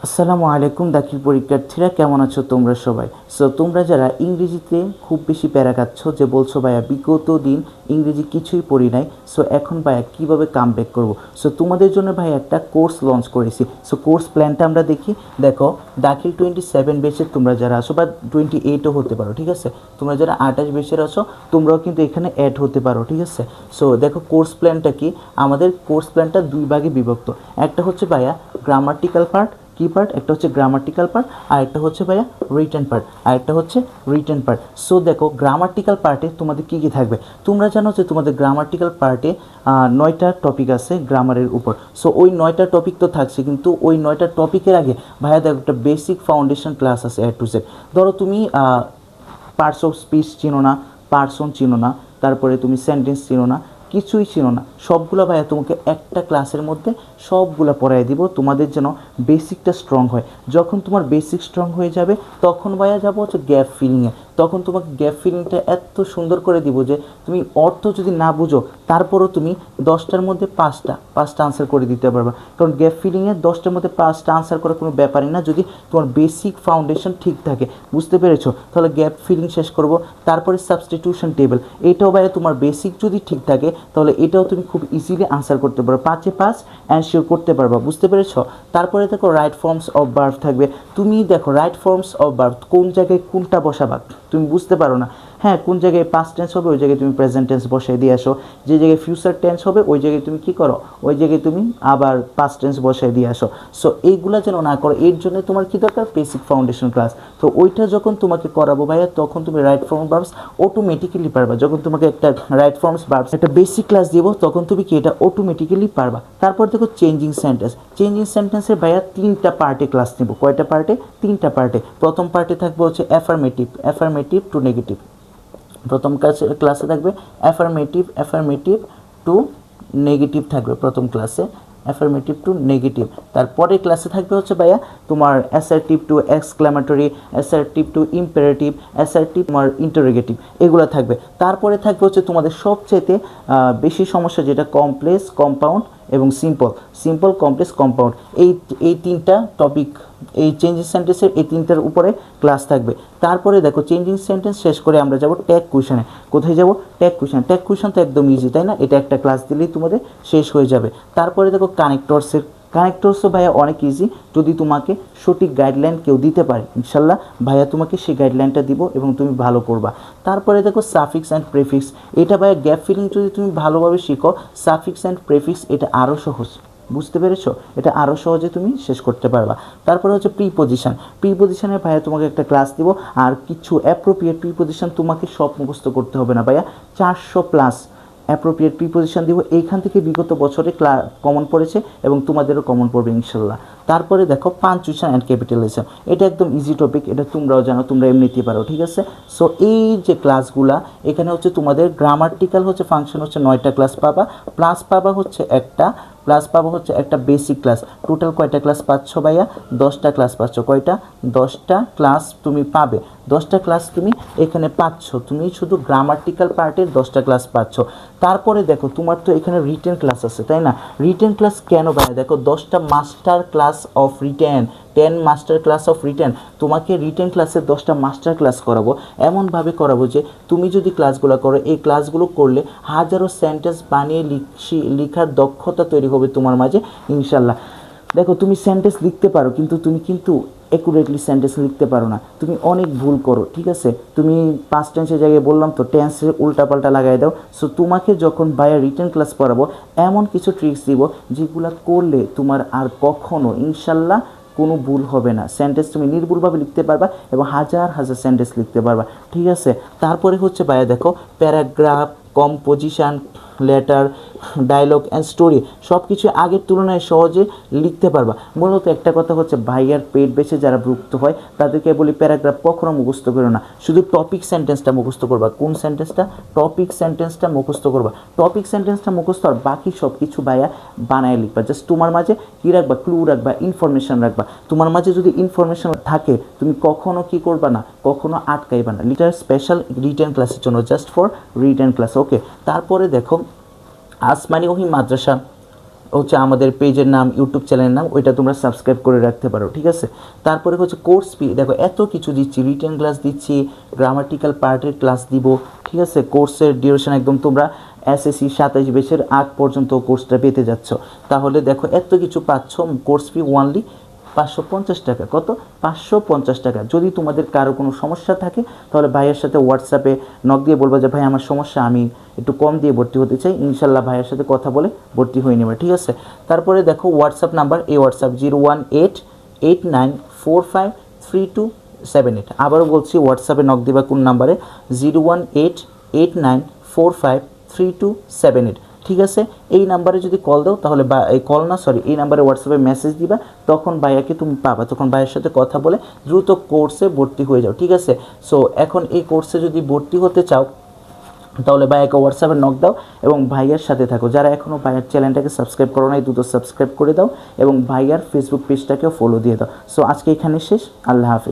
আসসালামু আলাইকুম দাখিল পরীক্ষার্থীরা, কেমন আছো তোমরা সবাই? সো তোমরা যারা ইংরেজিতে খুব বেশি প্যারা খাচ্ছ, যে বলছো ভাইয়া বিগত দিন ইংরেজি কিছুই পড়ি নাই, সো এখন ভাইয়া কীভাবে কামব্যাক করবো, সো তোমাদের জন্য ভাই একটা কোর্স লঞ্চ করেছি। সো কোর্স প্ল্যানটা আমরা দেখি। দেখো, দাখিল 27 বেচের তোমরা যারা আসো, বা 28ও হতে পারো, ঠিক আছে? তোমরা যারা 28 বেচের আসো, তোমরাও কিন্তু এখানে অ্যাড হতে পারো, ঠিক আছে? সো দেখো কোর্স প্ল্যানটা কি। আমাদের কোর্স প্ল্যানটা দুই ভাগে বিভক্ত। একটা হচ্ছে ভাইয়া গ্রামাটিক্যাল পার্ট, কি পার্ট, একটা হচ্ছে গ্রামাটিক্যাল পার্ট, আর একটা হচ্ছে ভাইয়া রিটেন পার্ট, আর একটা হচ্ছে রিটেন পার্ট। সো দেখো গ্রামাটিক্যাল পার্টে তোমাদের কী কী থাকবে। তোমরা জানো যে তোমাদের গ্রামাটিক্যাল পার্টে 9টা টপিক আছে গ্রামারের উপর। সো ওই 9টা টপিক তো থাকছে, কিন্তু ওই 9টা টপিকের আগে ভাইয়া দেখো একটা বেসিক ফাউন্ডেশন ক্লাস আছে A to Z। ধরো তুমি পার্টস অফ স্পিচ চিনো না, পার্সন চিনো না, তারপরে তুমি সেন্টেন্স চিনো না, কিছুই ছিল না, সবগুলো ভাইয়া তোমাকে একটা ক্লাসের মধ্যে সবগুলো পড়াই দিব, তোমাদের যেন বেসিকটা স্ট্রং হয়। যখন তোমার বেসিক স্ট্রং হয়ে যাবে, তখন ভাইয়া যাবো হচ্ছে গ্যাপ ফিলিংয়ে। তখন তোমাকে গ্যাপ ফিলিংটা এত সুন্দর করে দিব যে তুমি অর্থ যদি না বুঝো, তারপরও তুমি 10টার মধ্যে পাঁচটা আনসার করে দিতে পারবে। কারণ গ্যাপ ফিলিংয়ে 10টার মধ্যে 5টা আনসার করার কোনো ব্যাপারই না, যদি তোমার বেসিক ফাউন্ডেশন ঠিক থাকে। বুঝতে পেরেছো? তাহলে গ্যাপ ফিলিং শেষ করব। তারপরে সাবস্টিটিউশন টেবিল, এটাও ভাইয়া তোমার বেসিক যদি ঠিক থাকে, তাহলে এটাও তুমি খুব ইজিলি আনসার করতে পারো, 5-এ 5 অ্যানসিওর করতে পারবা। বুঝতে পেরেছো? তারপরে দেখো রাইট ফর্মস অফ ভার্ব থাকবে। তুমি দেখো রাইট ফর্মস অফ ভার্ব কোন জায়গায় কোনটা বসাবা তুমি বুঝতে পারো না। হ্যাঁ, কোন জায়গায় পাস্ট টেন্স হবে ওই জায়গায় তুমি প্রেজেন্ট টেন্স বসাই দিয়ে আসো, যে জায়গায় ফিউচার টেন্স হবে ওই জায়গায় তুমি কী করো, ওই জায়গায় তুমি আবার পাস্ট টেন্স বসাই দিয়ে আসো। সো এইগুলো যেন না করো, এর জন্য তোমার কী দরকার, বেসিক ফাউন্ডেশন ক্লাস। তো ওইটা যখন তোমাকে করাবো ভাইয়া, তখন তুমি রাইট ফর্ম ভার্বস অটোমেটিক্যালি পারবা। যখন তোমাকে একটা রাইট ফর্মস ভার্বস একটা বেসিক ক্লাস দিব, তখন তুমি কি এটা অটোমেটিক্যালি পারবা। তারপর দেখো চেঞ্জিং সেন্টেন্স। চেঞ্জিং সেন্টেন্সের ভাইয়া 3টা পার্টে ক্লাস নেব। কয়টা পার্টে? 3টা পার্টে। প্রথম পার্টে থাকবে হচ্ছে অ্যাফার্মেটিভ টু নেগেটিভ। প্রথম ক্লাসে থাকবে অ্যাফার্মেটিভ টু নেগেটিভ থাকবে প্রথম ক্লাসে, অ্যাফার্মেটিভ টু নেগেটিভ। তারপরে ক্লাসে থাকবে হচ্ছে ভাইয়া তোমার assertive two exclamatory, assertive two imperative, assertive তোমার ইন্টারোগেটিভ, এগুলো থাকবে। তারপরে থাকবে হচ্ছে তোমাদের সবচেয়ে বেশি সমস্যা যেটা কমপ্লেক্স, কম্পাউন্ড এবং সিম্পল কমপ্লেক্স কম্পাউন্ড। এই 3টা টপিক এই চেঞ্জিং সেন্টেন্সের এই 3টার উপরে ক্লাস থাকবে। তারপরে দেখো চেঞ্জিং সেন্টেন্স শেষ করে আমরা যাব ট্যাগ কুয়েশনে। কোথায় যাব? ট্যাগ কুয়েশন তো একদম ইজি, তাই না? এটা একটা ক্লাস দিলেই তোমাদের শেষ হয়ে যাবে। তারপরে দেখো কানেক্টরসও ভাইয়া অনেক ইজি, যদি তোমাকে সঠিক গাইডলাইন কেউ দিতে পারে, ইনশাল্লাহ ভাইয়া তোমাকে সেই গাইডলাইনটা দিব এবং তুমি ভালো করবা। তারপরে দেখো সাফিক্স অ্যান্ড প্রেফিক্স। এটা ভাইয়া গ্যাপ ফিলিং যদি তুমি ভালোভাবে শিখো, সাফিক্স অ্যান্ড প্রেফিক্স এটা আরও সহজ। বুঝতে পেরেছো? এটা আরও সহজে তুমি শেষ করতে পারবা। তারপরে হচ্ছে প্রিপোজিশনের ভাইয়া তোমাকে একটা ক্লাস দিব। আর কিছু অ্যাপ্রোপ্রিয়েট প্রিপোজিশন তোমাকে সব মুখস্থ করতে হবে না ভাইয়া, 400+ অ্যাপ্রোপ্রিয়েট প্রিপোজিশন দিব। এইখান থেকে বিগত বছরে কমন পড়েছে এবং তোমাদেরও কমন পড়বে ইনশাল্লাহ। তারপরে দেখো পাঞ্চুয়েশন অ্যান্ড ক্যাপিটালাইজেশন, এটা একদম ইজি টপিক, এটা তোমরাও জানো, তোমরা এমনিতে পারো, ঠিক আছে? সো এই যে ক্লাসগুলা, এখানে হচ্ছে তোমাদের গ্রামাটিক্যাল হচ্ছে ফাংশন হচ্ছে 9টা ক্লাস পাবা, প্লাস পাবা হচ্ছে একটা বেসিক ক্লাস। টোটাল কয়টা ক্লাস পাচ্ছ ভাইয়া? 10টা ক্লাস পাচ্ছ। কয়টা? 10টা ক্লাস তুমি পাবে। 10টা ক্লাস তুমি এখানে পাচ্ছ, তুমি শুধু গ্রামাটিক্যাল পার্টের 10টা ক্লাস পাচ্ছ। তারপরে দেখো তোমার তো এখানে রিটেন ক্লাস আছে, তাই না? রিটেন ক্লাস কেন ভাইয়া? দেখো 10টা master class of written, 10 master class of written. তোমাকে রিটেন ক্লাসে 10টা মাস্টার ক্লাস করাবো, এমনভাবে করাবো যে তুমি যদি ক্লাসগুলো করো, এই ক্লাসগুলো করলে হাজারো সেন্টেন্স বানিয়ে লেখার দক্ষতা তৈরি হবে তোমার মাঝে ইনশাল্লাহ। দেখো তুমি সেন্টেন্স লিখতে পারো, কিন্তু তুমি অ্যাকুরেটলি সেন্টেন্স লিখতে পারো না, তুমি অনেক ভুল করো, ঠিক আছে? তুমি পাস্ট টেন্সের জায়গায় বললাম তো টেন্সের উল্টাপাল্টা লাগাই দাও। সো তোমাকে যখন বায়া রিটেন ক্লাস করাবো, এমন কিছু ট্রিক্স দিব যেগুলো করলে তোমার আর কখনো ইনশাল্লাহ কোনো ভুল হবে না। সেন্টেন্স তুমি নির্ভুলভাবে লিখতে পারবা এবং হাজার হাজার সেন্টেন্স লিখতে পারবা, ঠিক আছে? তারপরে হচ্ছে ভাইয়া দেখো paragraph, composition, letter, dialogue and story সব কিছু আগের তুলনায় সহজে লিখতে পারবা। মূলত একটা কথা হচ্ছে, ভাইয়ার পেট বেছে যারা ভুক্ত হয় তাদেরকে বলি প্যারাগ্রাফ কখনো মুখস্থ করো না, শুধু টপিক সেন্টেন্সটা মুখস্থ করবা। কোন সেন্টেন্সটা? টপিক সেন্টেন্সটা মুখস্থ করবা। টপিক সেন্টেন্সটা মুখস্থ, আর বাকি সব কিছু ভাইয়া বানায় লিখবা। জাস্ট তোমার মাঝে কী রাখবা? ক্লু রাখবা, ইনফরমেশন রাখবা। তোমার মাঝে যদি ইনফরমেশন থাকে, তুমি কখনো কী করবা না, কখনো আটকাইবা না। লিটার স্পেশাল রিটেন ক্লাসের জন্য, জাস্ট ফর রিটেন ক্লাস, ওকে? তারপরে দেখো আসমানি ওহি মাদ্রাসা হচ্ছে আমাদের পেজের নাম, ইউটিউব চ্যানেলের নাম, ওইটা তোমরা সাবস্ক্রাইব করে রাখতে পারো, ঠিক আছে। তারপরে হচ্ছে কোর্স ফি, দেখো এত কিছু দিচ্ছি, রিটেন ক্লাস দিচ্ছি, গ্রামাটিক্যাল পার্টের ক্লাস দিব, ঠিক আছে। কোর্সের ডিউরেশন একদম তোমরা এসএসসি 27 বেচের আগ পর্যন্ত কোর্সটা পেতে যাচ্ছ। তাহলে দেখো এত কিছু পাচ্ছ, কোর্স ফি ওনলি 550 টাকা। কত? 550 টাকা। যদি তোমাদের কারো কোনো সমস্যা থাকে তাহলে ভাইয়ের সাথে হোয়াটসঅ্যাপে নক দিয়ে বলবা যে ভাই আমার সমস্যা, আমি একটু কম দিয়ে ভর্তি হতে চাই, ইনশাল্লাহ ভাইয়ের সাথে কথা বলে ভর্তি হয়ে নেবে, ঠিক আছে। তারপরে দেখো হোয়াটসঅ্যাপ নাম্বার, এই হোয়াটসঅ্যাপ 01889453278। আবারও বলছি, হোয়াটসঅ্যাপে নক দিবা কোন নাম্বারে? 01889453278, ঠিক আছে। এই নাম্বারে যদি কল দাও তাহলে, বা এই কল না সরি, এই নাম্বারে হোয়াটসঅ্যাপে মেসেজ দিবা, তখন ভাইয়াকে তুমি পাবা, তখন ভাইয়ের সাথে কথা বলে দ্রুত কোর্সে ভর্তি হয়ে যাও, ঠিক আছে। সো এখন এই কোর্সে যদি ভর্তি হতে চাও তাহলে ভাইয়াকে হোয়াটসঅ্যাপে নক দাও এবং ভাইয়ার সাথে থাকো। যারা এখনও ভাইয়ার চ্যানেলটাকে সাবস্ক্রাইব করো নাই, দ্রুত সাবস্ক্রাইব করে দাও এবং ভাইয়ার ফেসবুক পেজটাকেও ফলো দিয়ে দাও। সো আজকে এখানে শেষ, আল্লাহ হাফেজ।